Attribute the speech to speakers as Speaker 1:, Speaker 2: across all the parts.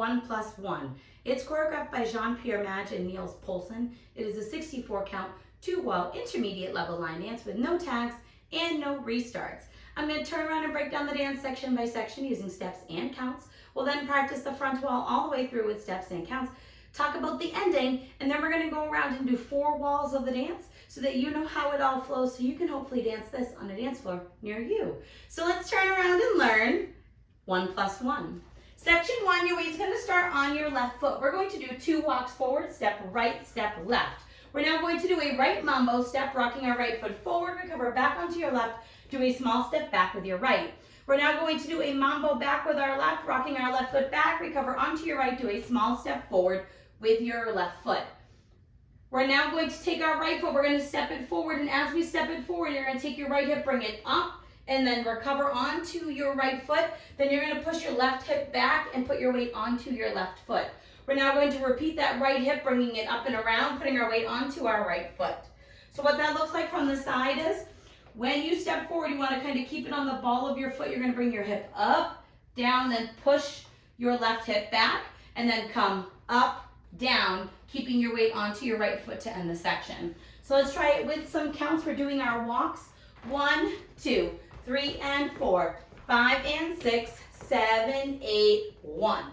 Speaker 1: 1+1. It's choreographed by Jean-Pierre Madge Niels Poulsen. It is a 64 count, 2-wall, intermediate level line dance with no tags and no restarts. I'm going to turn around and break down the dance section by section using steps and counts. We'll then practice the front wall all the way through with steps and counts, talk about the ending, and then we're going to go around and do 4 walls of the dance so that you know how it all flows so you can hopefully dance this on a dance floor near you. So let's turn around and learn 1+1. Section 1, your weight's going to start on your left foot. We're going to do 2 walks forward, step right, step left. We're now going to do a right mambo step, rocking our right foot forward, recover back onto your left, do a small step back with your right. We're now going to do a mambo back with our left, rocking our left foot back, recover onto your right, do a small step forward with your left foot. We're now going to take our right foot, we're going to step it forward, and as we step it forward, you're going to take your right hip, bring it up, and then recover onto your right foot. Then you're going to push your left hip back and put your weight onto your left foot. We're now going to repeat that right hip, bringing it up and around, putting our weight onto our right foot. So what that looks like from the side is, when you step forward, you want to kind of keep it on the ball of your foot. You're going to bring your hip up, down, then push your left hip back, and then come up, down, keeping your weight onto your right foot to end the section. So let's try it with some counts. We're doing our walks. 1, 2, 3 and 4, 5 and 6, 7, 8, 1.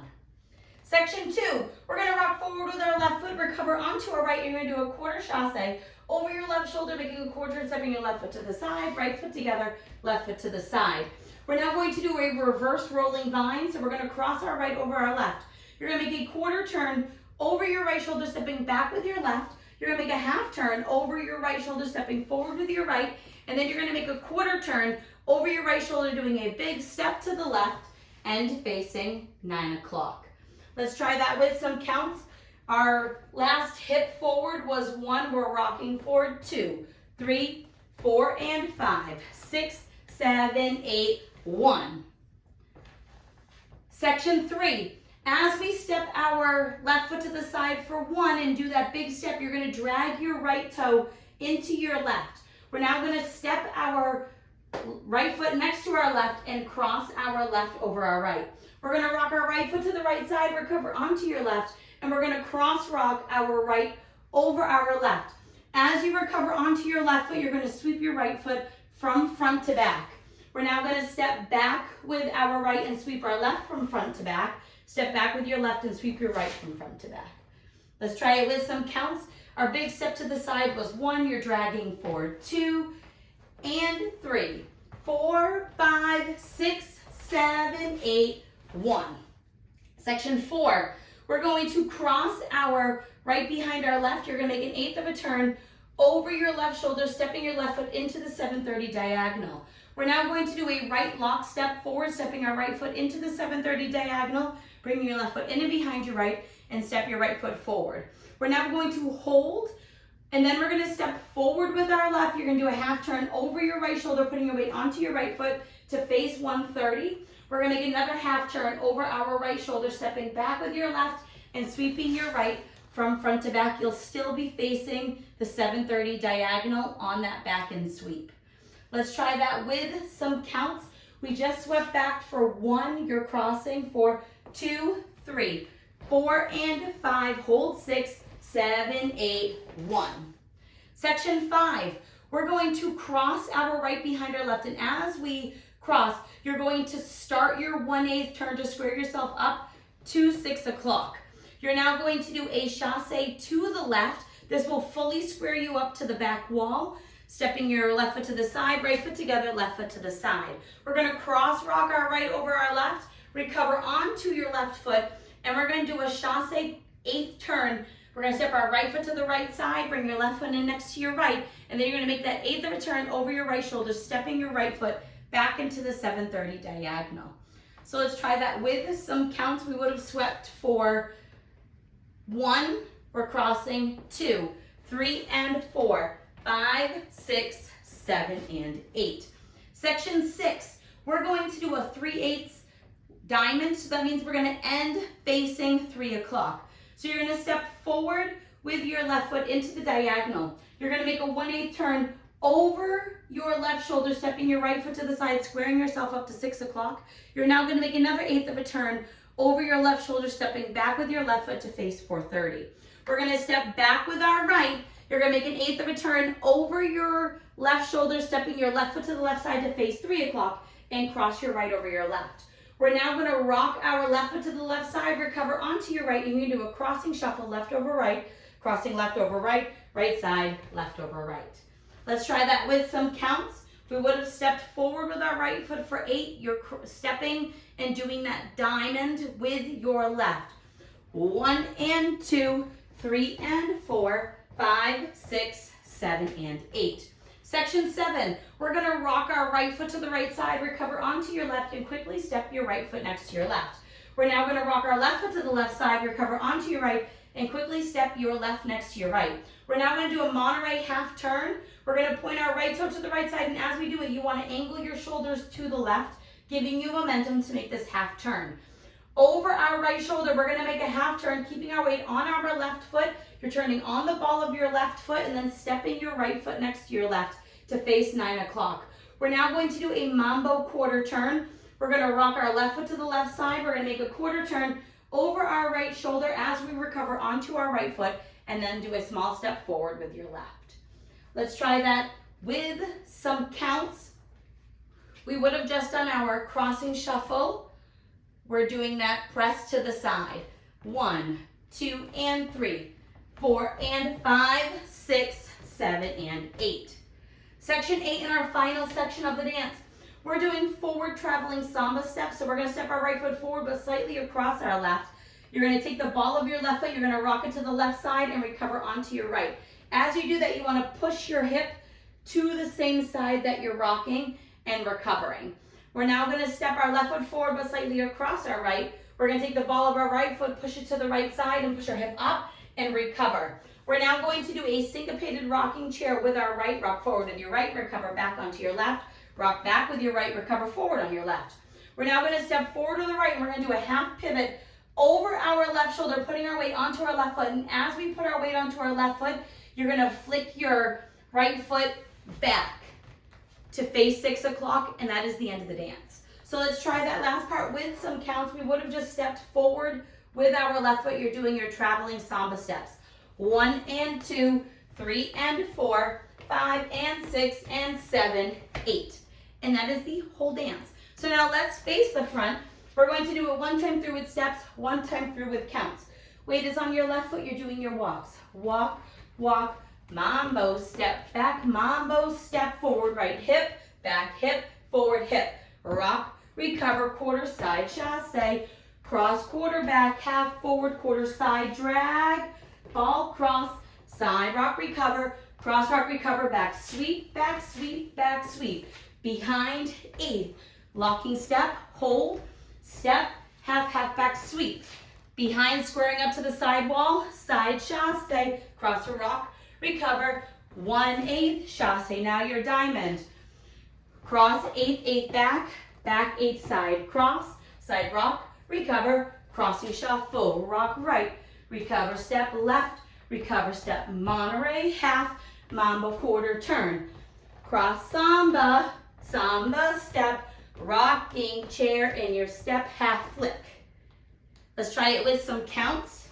Speaker 1: Section 2, we're going to rock forward with our left foot, recover onto our right. You're going to do a quarter chasse over your left shoulder, making a quarter and stepping your left foot to the side, right foot together, left foot to the side. We're now going to do a reverse rolling vine, so we're going to cross our right over our left. You're going to make a quarter turn over your right shoulder, stepping back with your left. You're going to make a half turn over your right shoulder, stepping forward with your right, and then you're going to make a quarter turn over your right shoulder, doing a big step to the left and facing 9 o'clock. Let's try that with some counts. Our last hip forward was 1. We're rocking forward 2, 3, 4, and 5, 6, 7, 8, 1. Section 3. As we step our left foot to the side for 1 and do that big step, you're going to drag your right toe into your left. We're now going to step our right foot next to our left and cross our left over our right. We're going to rock our right foot to the right side, recover onto your left, and we're going to cross rock our right over our left. As you recover onto your left foot, you're going to sweep your right foot from front to back. We're now going to step back with our right and sweep our left from front to back. Step back with your left and sweep your right from front to back. Let's try it with some counts. Our big step to the side was 1. You're dragging forward 2 and 3, 4, 5, 6, 7, 8, 1. Section 4. We're going to cross our right behind our left. You're going to make an 1/8 of a turn over your left shoulder, stepping your left foot into the 730 diagonal. We're now going to do a right lock step forward, stepping our right foot into the 730 diagonal, bringing your left foot in and behind your right, and step your right foot forward. We're now going to hold, and then we're going to step forward with our left. You're going to do a half turn over your right shoulder, putting your weight onto your right foot to face 130. We're going to make another half turn over our right shoulder, stepping back with your left and sweeping your right from front to back. You'll still be facing the 730 diagonal on that back and sweep. Let's try that with some counts. We just swept back for 1. You're crossing for 2, 3, 4, and 5. Hold 6, 7, 8, 1. Section 5. We're going to cross our right behind our left, and as we cross, you're going to start your 1/8 turn to square yourself up to 6 o'clock. You're now going to do a chasse to the left. This will fully square you up to the back wall, stepping your left foot to the side, right foot together, left foot to the side. We're going to cross rock our right over our left, recover onto your left foot, and we're going to do a chasse 1/8 turn. We're going to step our right foot to the right side, bring your left foot in next to your right, and then you're going to make that 1/8 of a turn over your right shoulder, stepping your right foot back into the 730 diagonal. So let's try that with some counts. We would have swept for 1, we're crossing 2, 3 and 4, 5, 6, 7, and 8. Section 6, we're going to do a 3/8 diamond, so that means we're going to end facing 3 o'clock. So you're going to step forward with your left foot into the diagonal. You're going to make a 1/8 turn over your left shoulder, stepping your right foot to the side, squaring yourself up to 6 o'clock. You're now going to make another 1/8 of a turn over your left shoulder, stepping back with your left foot to face 430. We're gonna step back with our right. You're gonna make an eighth of a turn over your left shoulder, stepping your left foot to the left side to face 3 o'clock and cross your right over your left. We're now gonna rock our left foot to the left side, recover onto your right, and you're gonna do a crossing shuffle, left over right, crossing left over right, right side, left over right. Let's try that with some counts. We would have stepped forward with our right foot for 8. You're stepping and doing that diamond with your left. 1 and 2, 3 and 4, 5, 6, 7, and 8. Section 7, we're gonna rock our right foot to the right side, recover onto your left, and quickly step your right foot next to your left. We're now gonna rock our left foot to the left side, recover onto your right, and quickly step your left next to your right. We're now gonna do a Monterey half turn. We're gonna point our right toe to the right side, and as we do it, you wanna angle your shoulders to the left, giving you momentum to make this half turn. Over our right shoulder, we're gonna make a half turn, keeping our weight on our left foot. You're turning on the ball of your left foot and then stepping your right foot next to your left to face 9 o'clock. We're now going to do a mambo quarter turn. We're gonna rock our left foot to the left side. We're gonna make a quarter turn over our right shoulder as we recover onto our right foot, and then do a small step forward with your left. Let's try that with some counts. We would have just done our crossing shuffle. We're doing that press to the side. 1, 2, and 3, 4, and 5, 6, 7, and 8. Section 8 in our final section of the dance. We're doing forward traveling samba steps. So we're gonna step our right foot forward, but slightly across our left. You're gonna take the ball of your left foot, you're gonna rock it to the left side and recover onto your right. As you do that, you wanna push your hip to the same side that you're rocking and recovering. We're now gonna step our left foot forward, but slightly across our right. We're gonna take the ball of our right foot, push it to the right side, and push our hip up and recover. We're now going to do a syncopated rocking chair with our right. Rock forward with your right, recover back onto your left. Rock back with your right, recover forward on your left. We're now gonna step forward to the right, and we're gonna do a half pivot over our left shoulder, putting our weight onto our left foot. And as we put our weight onto our left foot, you're gonna flick your right foot back to face 6 o'clock, and that is the end of the dance. So let's try that last part with some counts. We would have just stepped forward with our left foot. You're doing your traveling samba steps. 1 and 2, 3 and 4, 5 and 6 and 7, 8. And that is the whole dance. So now let's face the front. We're going to do it 1 time through with steps, 1 time through with counts. Weight is on your left foot, you're doing your walks. Walk, walk, mambo, step back, mambo, step forward, right hip, back hip, forward hip. Rock, recover, quarter side, chasse, cross, quarter back, half, forward, quarter side, drag, ball, cross, side, rock, recover, cross, rock, recover, back, sweep, back, sweep, back, sweep. Behind, eighth, locking step, hold, step, half, half, back, sweep. Behind, squaring up to the side wall, side chasse, cross or rock, recover, 1/8, chasse, now your diamond. Cross, 8/8 back, back 8 side, cross, side rock, recover, crossing shuffle, rock right, recover, step left, recover, step Monterey, half, mambo, quarter turn. Cross samba, samba step, rocking chair in your step, half flick. Let's try it with some counts.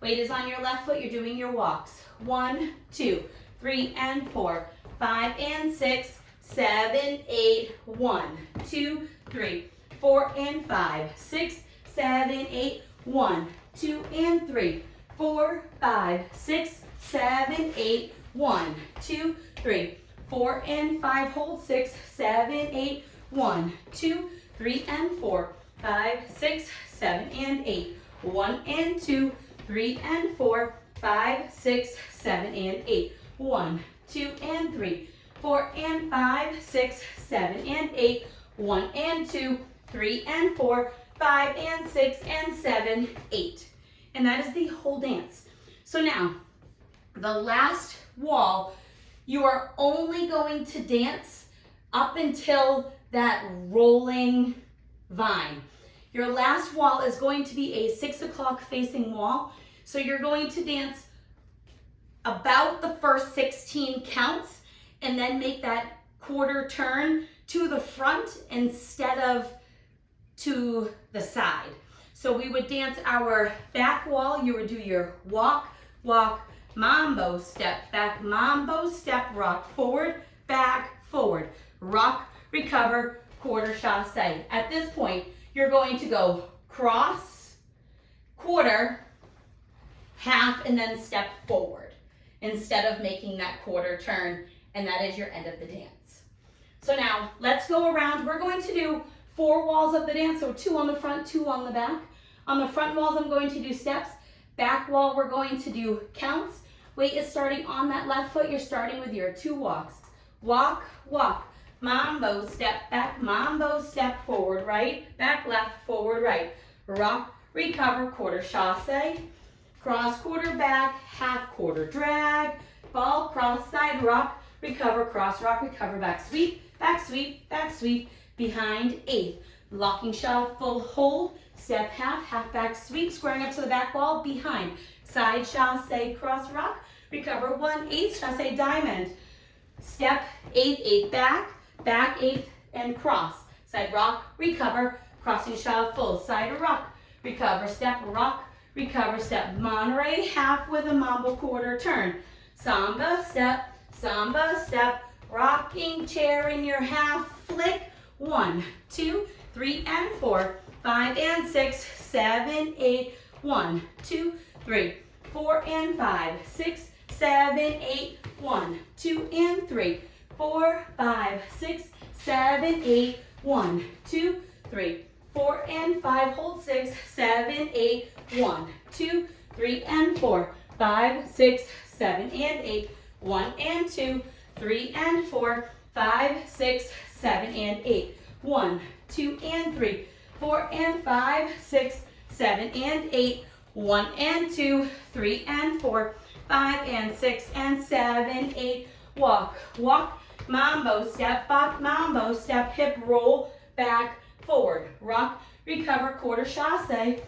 Speaker 1: Weight is on your left foot, you're doing your walks. 1, 2, 3 and 4, 5 and 6, 7, 8, 1, 2, 3, 4 and 5, 6, 7, 8, 1, 2 and 3, 4, 5, 6, 7, 8, 1, 2, 3, 4 and 5, hold 6, 7, 8, 1, 2, 3 and 4, 5, 6, 7 and 8, 1 and 2, 3 and 4, 5, 6, 7 and 8, 1, 2 and 3, 4 and 5, 6, 7 and 8, 1 and 2, 3 and 4, 5 and 6 and 7, 8. And that is the whole dance. So now, the last wall, you are only going to dance up until that rolling vine. Your last wall is going to be a 6 o'clock facing wall. So you're going to dance about the first 16 counts and then make that quarter turn to the front instead of to the side. So we would dance our back wall. You would do your walk, walk, mambo step, back, mambo step, rock, forward, back, forward, rock, recover, quarter chasse. At this point, you're going to go cross, quarter, half, and then step forward instead of making that quarter turn, and that is your end of the dance. So now let's go around. We're going to do 4 walls of the dance, so 2 on the front, 2 on the back. On the front walls, I'm going to do steps. Back wall, we're going to do counts. Weight is starting on that left foot. You're starting with your 2 walks. Walk, walk, mambo step, back, mambo step, forward, right, back, left, forward, right. Rock, recover, quarter chasse. Cross, quarter back, half quarter drag. Ball, cross, side, rock, recover, cross, rock, recover, back, sweep, back, sweep, back, sweep. Behind 8th. Locking shuffle, hold, step half, half back sweep, squaring up to the back wall, behind. Side chasse, cross rock, recover 1/8, chasse diamond. Step 8/8 back, back 8th and cross. Side rock, recover, crossing shuffle, side rock, recover, step rock, recover, step. Monterey, half with a mambo quarter turn. Samba, step, rocking chair in your half, flick. 1, 2, 3, and 4, 5 and 6, 7, 8, 1, 2, 3, 4 and 5, 6, 7, 8, 1, 2 and 3, 4, 5, 6, 7, 8, 1, 2, 3, 4 and 5, hold 6, 7, 8, 1, 2, 3 and 4, 5, 6, 7 and 8, 1 and 2, 3 and 4, 5, 6, 7 and 8, 1, 2 and 3, 4 and 5, 6, 7 and 8, 1 and 2, 3 and 4, 5 and 6 and 7, 8, walk, walk, mambo step, back, mambo step, hip roll, back, forward, rock, recover, quarter chasse,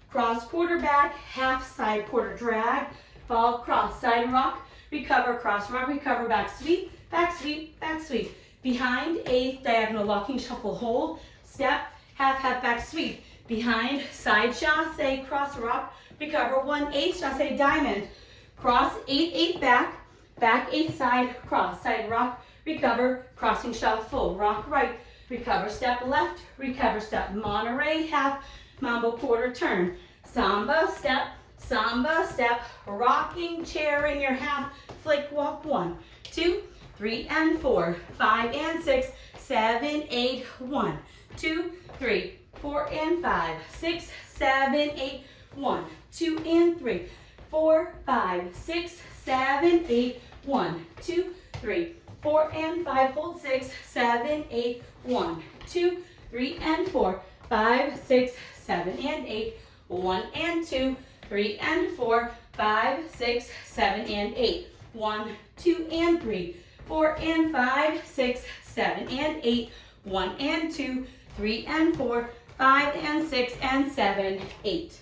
Speaker 1: cross, quarter back, half side, quarter drag, ball, cross, side rock, recover, cross rock, recover, back sweep, back sweep, back sweep. Behind 8th, diagonal locking shuffle, hold, step, half, half back sweep. Behind, side chasse, cross rock, recover 1/8, chasse diamond. Cross 8/8 back, back 8th side, cross, side rock, recover, crossing shuffle, rock right, recover, step left, recover, step, Monterey, half, mambo quarter turn. Samba, step, rocking chair in your half, flick, walk 1, 2, 3 and 4, 5 and 6, 7, 8, 1, 2, 3, 4 and 5, 6, 7, 8, 1, 2 and 3, 4, 5, 6, 7, 8, 1, 2, 3, 4 and 5, hold 6, 7, 8, 1, 2, 3 and 4, 5, 6, 7 and 8, 1 and 2, 3 and 4, 5, 6, 7 and 8, 1, 2 and 3, 4 and 5, 6, 7 and 8, 1 and 2, 3 and 4, 5 and 6 and 7, 8.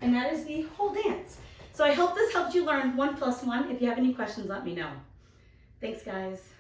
Speaker 1: And that is the whole dance. So I hope this helped you learn 1 + 1. If you have any questions, let me know. Thanks, guys.